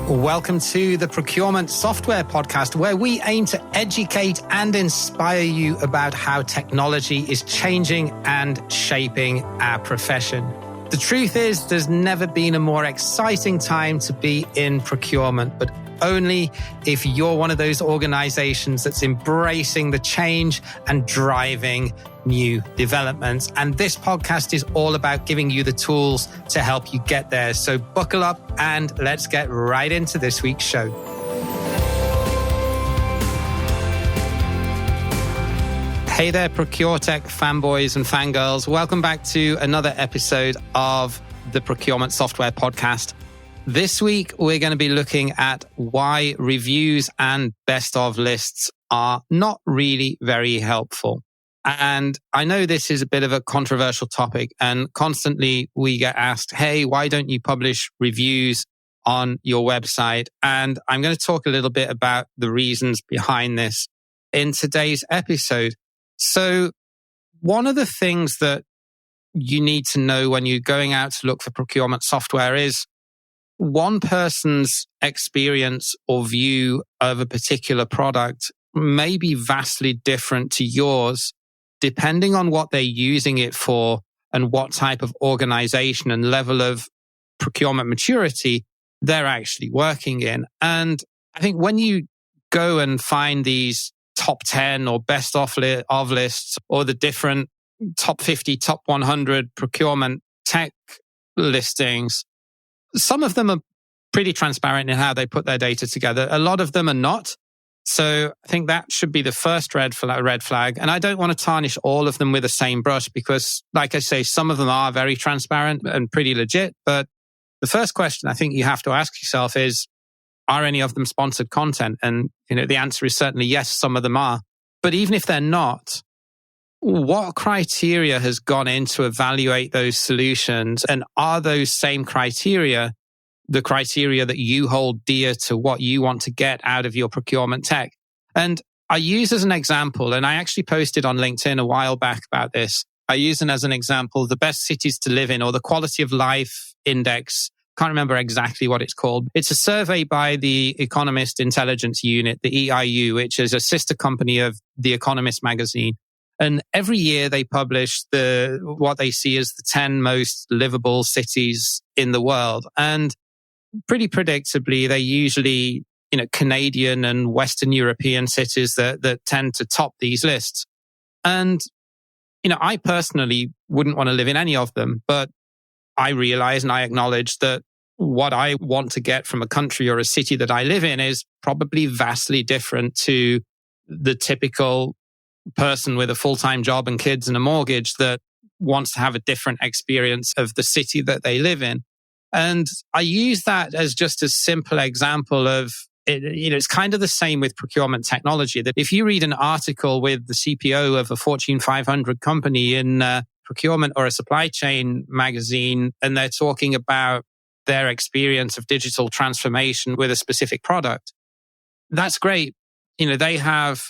Welcome to the Procurement Software Podcast, where we aim to educate and inspire you about how technology is changing and shaping our profession. The truth is, there's never been a more exciting time to be in procurement, but only if you're one of those organizations that's embracing the change and driving new developments. And this podcast is all about giving you the tools to help you get there. So buckle up and let's get right into this week's show. Hey there, ProcureTech fanboys and fangirls. Welcome back to another episode of the Procurement Software Podcast. This week, we're going to be looking at why reviews and best of lists are not really very helpful. And I know this is a bit of a controversial topic, and constantly we get asked, hey, why don't you publish reviews on your website? And I'm going to talk a little bit about the reasons behind this in today's episode. So one of the things that you need to know when you're going out to look for procurement software is one person's experience or view of a particular product may be vastly different to yours, depending on what they're using it for and what type of organization and level of procurement maturity they're actually working in. And I think when you go and find these top 10 or best of lists or the different top 50, top 100 procurement tech listings, some of them are pretty transparent in how they put their data together. A lot of them are not. So I think that should be the first red flag. And I don't want to tarnish all of them with the same brush because, like I say, some of them are very transparent and pretty legit. But the first question I think you have to ask yourself is, are any of them sponsored content? And the answer is certainly yes, some of them are. But even if they're not, what criteria has gone in to evaluate those solutions? And are those same criteria the criteria that you hold dear to what you want to get out of your procurement tech? And I use as an example, and I actually posted on LinkedIn a while back about this. I use it as an example, the best cities to live in or the quality of life index. Can't remember exactly what it's called. It's a survey by the Economist Intelligence Unit, the EIU, which is a sister company of The Economist magazine. And every year they publish what they see as the 10 most livable cities in the world. And pretty predictably, they usually, Canadian and Western European cities that tend to top these lists. And, I personally wouldn't want to live in any of them, but I realize and I acknowledge that what I want to get from a country or a city that I live in is probably vastly different to the typical person with a full-time job and kids and a mortgage that wants to have a different experience of the city that they live in. And I use that as just a simple example of, it's kind of the same with procurement technology, that if you read an article with the CPO of a Fortune 500 company in procurement or a supply chain magazine, and they're talking about their experience of digital transformation with a specific product, that's great. They have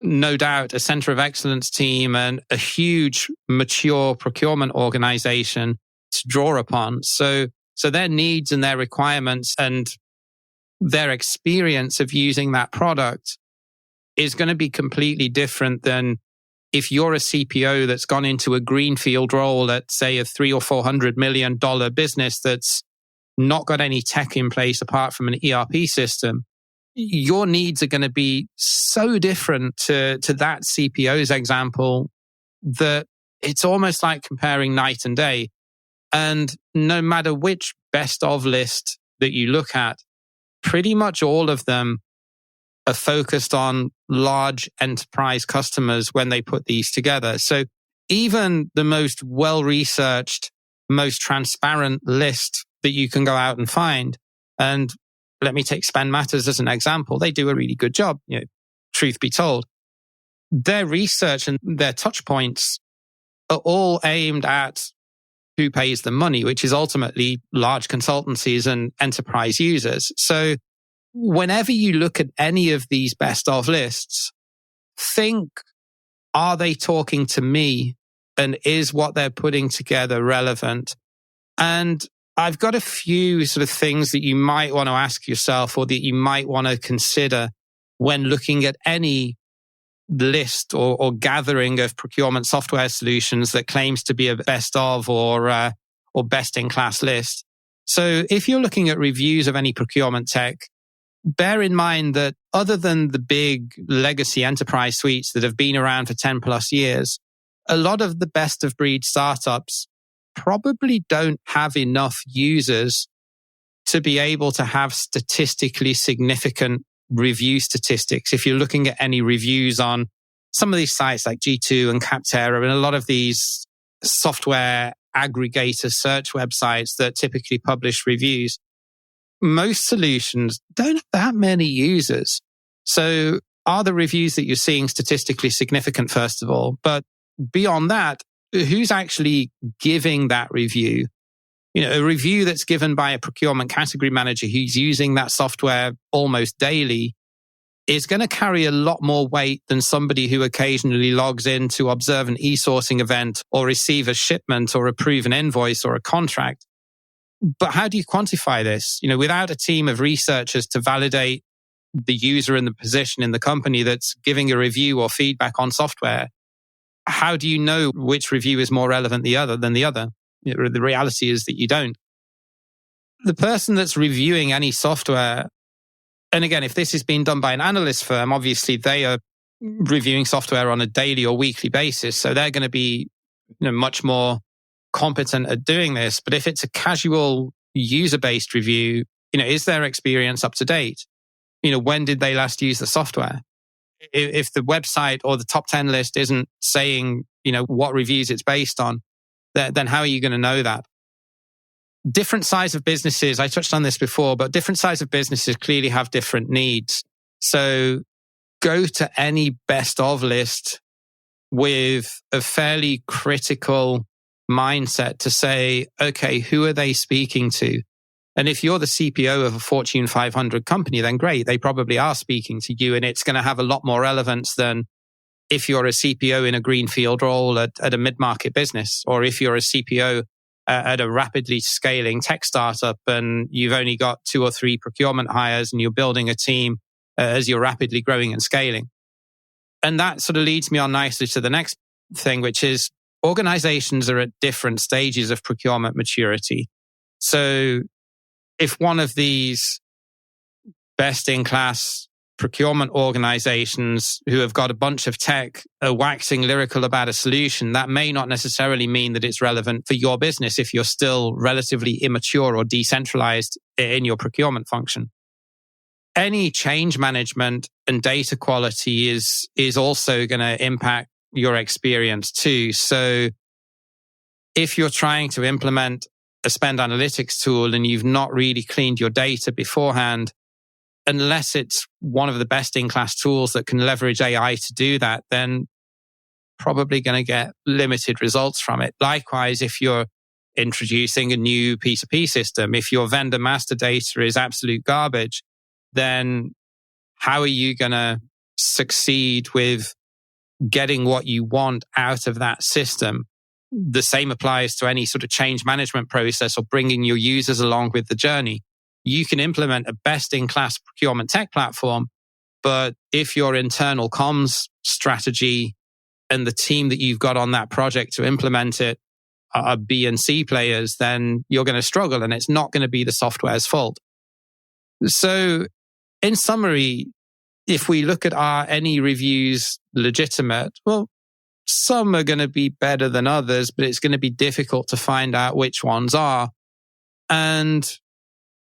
no doubt a center of excellence team and a huge mature procurement organization to draw upon. So their needs and their requirements and their experience of using that product is going to be completely different than if you're a CPO that's gone into a greenfield role at, say, a $300 or $400 million business that's not got any tech in place apart from an ERP system. Your needs are going to be so different to that CPO's example that it's almost like comparing night and day. And no matter which best of list that you look at, pretty much all of them are focused on large enterprise customers when they put these together. So even the most well-researched, most transparent list that you can go out and find, and let me take Spend Matters as an example. They do a really good job, truth be told. Their research and their touch points are all aimed at who pays the money, which is ultimately large consultancies and enterprise users. So whenever you look at any of these best of lists, think, are they talking to me? And is what they're putting together relevant? And I've got a few sort of things that you might want to ask yourself or that you might want to consider when looking at any list or gathering of procurement software solutions that claims to be a best of or best in class list. So if you're looking at reviews of any procurement tech, bear in mind that other than the big legacy enterprise suites that have been around for 10 plus years, a lot of the best of breed startups probably don't have enough users to be able to have statistically significant review statistics. If you're looking at any reviews on some of these sites like G2 and Capterra and a lot of these software aggregator search websites that typically publish reviews, most solutions don't have that many users. So are the reviews that you're seeing statistically significant, first of all? But beyond that, who's actually giving that review? A review that's given by a procurement category manager who's using that software almost daily is going to carry a lot more weight than somebody who occasionally logs in to observe an e-sourcing event or receive a shipment or approve an invoice or a contract. But how do you quantify this? Without a team of researchers to validate the user and the position in the company that's giving a review or feedback on software, how do you know which review is more relevant than the other? The reality is that you don't. The person that's reviewing any software, and again, if this is being done by an analyst firm, obviously they are reviewing software on a daily or weekly basis. So they're going to be much more competent at doing this. But if it's a casual user-based review, is their experience up to date? When did they last use the software? If the website or the top 10 list isn't saying, what reviews it's based on, then how are you going to know that? Different size of businesses, I touched on this before, but different size of businesses clearly have different needs. So go to any best of list with a fairly critical mindset to say, okay, who are they speaking to? And if you're the CPO of a Fortune 500 company, then great, they probably are speaking to you, and it's going to have a lot more relevance than if you're a CPO in a greenfield role at a mid-market business, or if you're a CPO at a rapidly scaling tech startup and you've only got 2 or 3 procurement hires and you're building a team as you're rapidly growing and scaling. And that sort of leads me on nicely to the next thing, which is organizations are at different stages of procurement maturity. So if one of these best-in-class procurement organizations who have got a bunch of tech are waxing lyrical about a solution, that may not necessarily mean that it's relevant for your business if you're still relatively immature or decentralized in your procurement function. Any change management and data quality is also going to impact your experience too. So if you're trying to implement a spend analytics tool and you've not really cleaned your data beforehand, unless it's one of the best in class tools that can leverage AI to do that, then probably going to get limited results from it. Likewise, if you're introducing a new P2P system, if your vendor master data is absolute garbage, then how are you going to succeed with getting what you want out of that system? The same applies to any sort of change management process or bringing your users along with the journey. You can implement a best-in-class procurement tech platform, but if your internal comms strategy and the team that you've got on that project to implement it are B and C players, then you're going to struggle and it's not going to be the software's fault. So in summary, if we look at are any reviews legitimate, well, some are going to be better than others, but it's going to be difficult to find out which ones are. And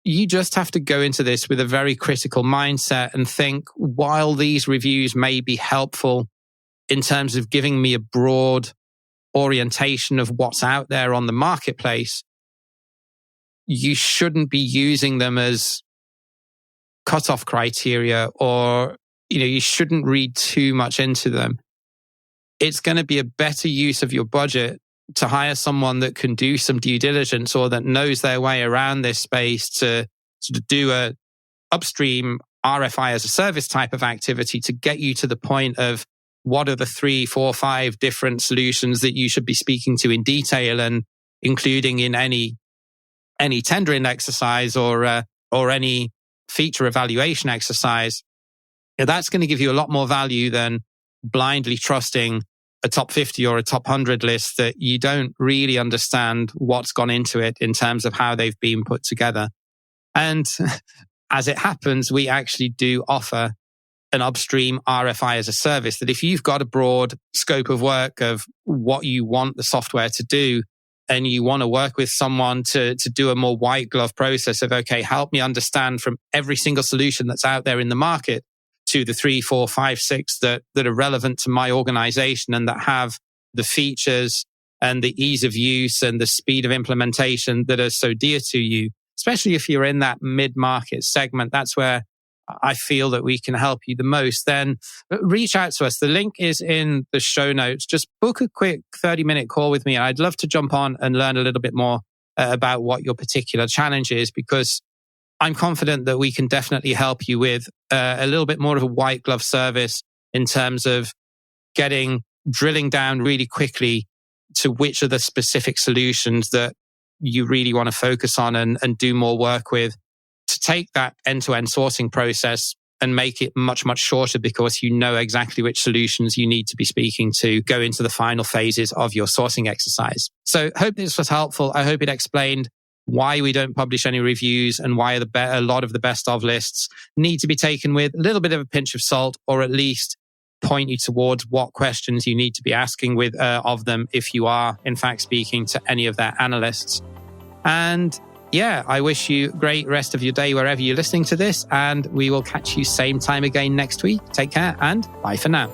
you just have to go into this with a very critical mindset and think, while these reviews may be helpful in terms of giving me a broad orientation of what's out there on the marketplace, you shouldn't be using them as cutoff criteria, or you shouldn't read too much into them. It's going to be a better use of your budget to hire someone that can do some due diligence or that knows their way around this space to sort of do a upstream RFI as a service type of activity to get you to the point of what are the 3, 4, 5 different solutions that you should be speaking to in detail and including in any any tendering exercise or any feature evaluation exercise, that's going to give you a lot more value than blindly trusting a top 50 or a top 100 list that you don't really understand what's gone into it in terms of how they've been put together. And as it happens, we actually do offer an upstream RFI as a service that if you've got a broad scope of work of what you want the software to do, and you want to work with someone to do a more white glove process of, okay, help me understand from every single solution that's out there in the market to the 3, 4, 5, 6 that are relevant to my organization and that have the features and the ease of use and the speed of implementation that are so dear to you, especially if you're in that mid-market segment. That's where I feel that we can help you the most. Then reach out to us. The link is in the show notes. Just book a quick 30-minute call with me. I'd love to jump on and learn a little bit more about what your particular challenge is, because I'm confident that we can definitely help you with a little bit more of a white glove service in terms of drilling down really quickly to which are the specific solutions that you really want to focus on and do more work with, to take that end-to-end sourcing process and make it much, much shorter, because you know exactly which solutions you need to be speaking to go into the final phases of your sourcing exercise. So hope this was helpful. I hope it explained why we don't publish any reviews and why a lot of the best of lists need to be taken with a little bit of a pinch of salt, or at least point you towards what questions you need to be asking of them if you are in fact speaking to any of their analysts. And yeah, I wish you a great rest of your day wherever you're listening to this, and we will catch you same time again next week. Take care and bye for now.